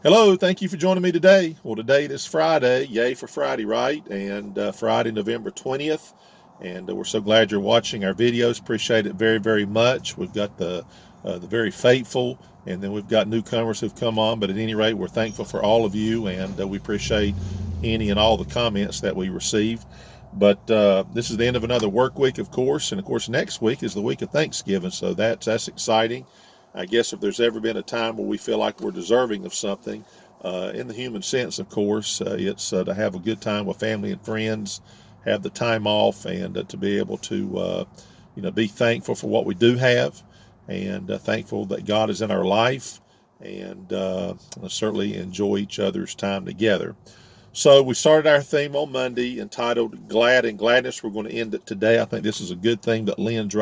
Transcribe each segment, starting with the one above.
Hello, thank you for joining me today. Well, today is Friday, yay for Friday, right? And Friday, November 20th. And we're so glad you're watching our videos. Appreciate it very, very much. We've got the very faithful, and then we've got newcomers who've come on. But at any rate, we're thankful for all of you, and we appreciate any and all the comments that we received. But this is the end of another work week, of course, and of course next week is the week of Thanksgiving, so that's exciting. I guess if there's ever been a time where we feel like we're deserving of something, in the human sense, of course, it's to have a good time with family and friends, have the time off, and to be able to, be thankful for what we do have, and thankful that God is in our life, and certainly enjoy each other's time together. So we started our theme on Monday entitled Glad and Gladness. We're going to end it today. I think this is a good thing that lends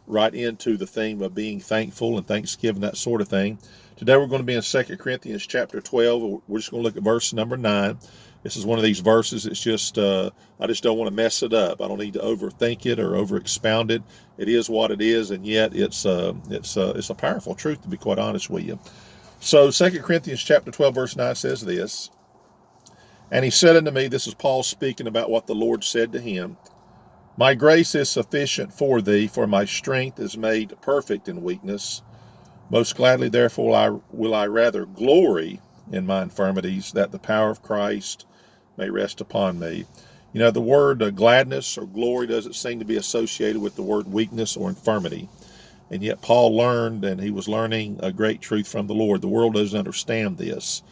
right into the theme of being thankful and thanksgiving, that sort of thing. Today we're going to be in 2 Corinthians chapter 12. We're just going to look at verse number 9. This is one of these verses. It's just I just don't want to mess it up. I don't need to overthink it or over expound it. It is what it is, and yet it's a powerful truth, to be quite honest with you. So 2 Corinthians chapter 12 verse 9 says this. And he said unto me, this is Paul speaking about what the Lord said to him, my grace is sufficient for thee, for my strength is made perfect in weakness. Most gladly, therefore, will I rather glory in my infirmities, that the power of Christ may rest upon me. You know, the word gladness or glory doesn't seem to be associated with the word weakness or infirmity. And yet Paul learned, and he was learning a great truth from the Lord. The world doesn't understand this.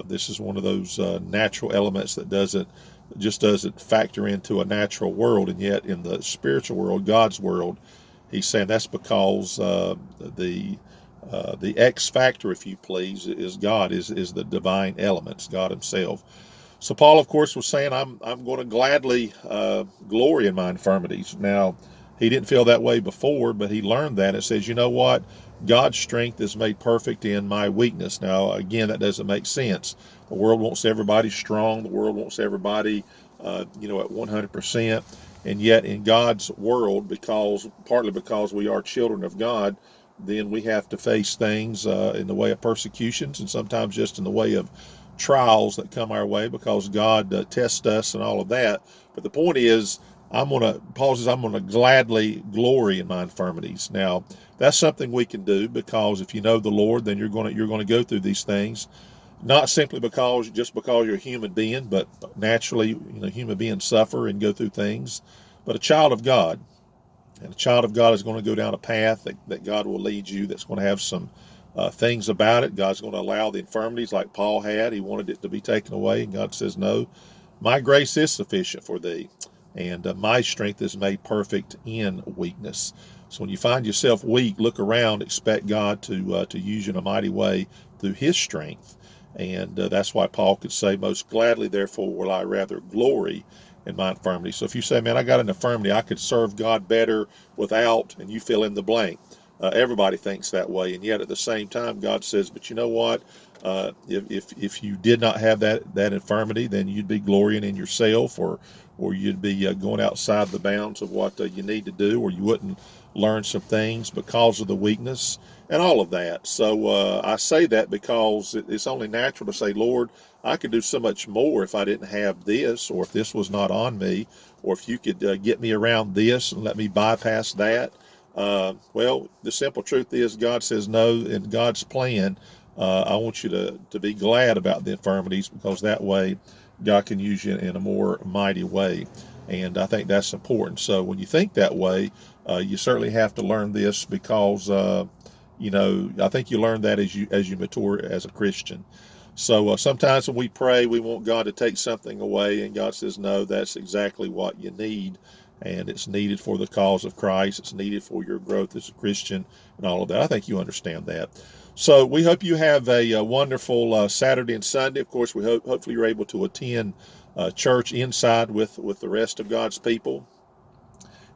This is one of those natural elements that doesn't factor into a natural world, and yet in the spiritual world, God's world, he's saying that's because the X factor, if you please, is God, is the divine elements, God Himself. So Paul, of course, was saying, I'm going to gladly glory in my infirmities. Now, he didn't feel that way before, but he learned that. It says, you know what? God's strength is made perfect in my weakness. Now, again, that doesn't make sense. The world wants everybody strong. The world wants everybody, at 100%. And yet in God's world, partly because we are children of God, then we have to face things in the way of persecutions and sometimes just in the way of trials that come our way because God tests us and all of that. But the point is, Paul says, I'm going to gladly glory in my infirmities. Now, that's something we can do because if you know the Lord, then you're going to go through these things, not simply because you're a human being, but naturally, human beings suffer and go through things. But a child of God, and a child of God is going to go down a path that God will lead you that's going to have some things about it. God's going to allow the infirmities like Paul had. He wanted it to be taken away, and God says, no, my grace is sufficient for thee, and my strength is made perfect in weakness. So when you find yourself weak, look around, expect God to use you in a mighty way through His strength. And that's why Paul could say, most gladly, therefore, will I rather glory in my infirmity. So if you say, man, I got an infirmity, I could serve God better without, and you fill in the blank. Everybody thinks that way, and yet at the same time, God says, but you know what? If you did not have that infirmity, then you'd be glorying in yourself, or you'd be going outside the bounds of what you need to do, or you wouldn't learn some things because of the weakness and all of that. So I say that because it's only natural to say, Lord, I could do so much more if I didn't have this, or if this was not on me, or if you could get me around this and let me bypass that. Well, the simple truth is God says no. In God's plan, I want you to be glad about the infirmities, because that way God can use you in a more mighty way. And I think that's important. So when you think that way, you certainly have to learn this because, I think you learn that as you mature as a Christian. So sometimes when we pray, we want God to take something away, and God says, no, that's exactly what you need. And it's needed for the cause of Christ. It's needed for your growth as a Christian and all of that. I think you understand that. So we hope you have a wonderful Saturday and Sunday. Of course, we hopefully you're able to attend church inside with the rest of God's people.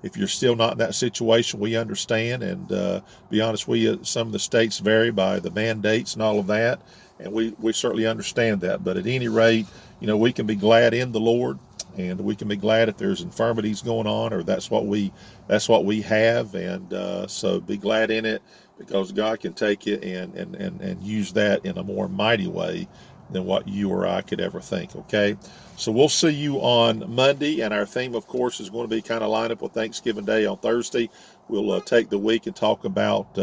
If you're still not in that situation, we understand. And be honest with you, some of the states vary by the mandates and all of that. And we certainly understand that. But at any rate, we can be glad in the Lord. And we can be glad if there's infirmities going on, or that's what we have. And so be glad in it. because God can take it and use that in a more mighty way than what you or I could ever think, okay? So we'll see you on Monday, and our theme, of course, is going to be kind of lined up with Thanksgiving Day on Thursday. We'll take the week and talk about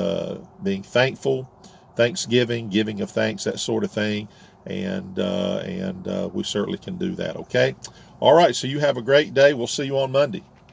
being thankful, Thanksgiving, giving of thanks, that sort of thing, and we certainly can do that, okay? All right, so you have a great day. We'll see you on Monday.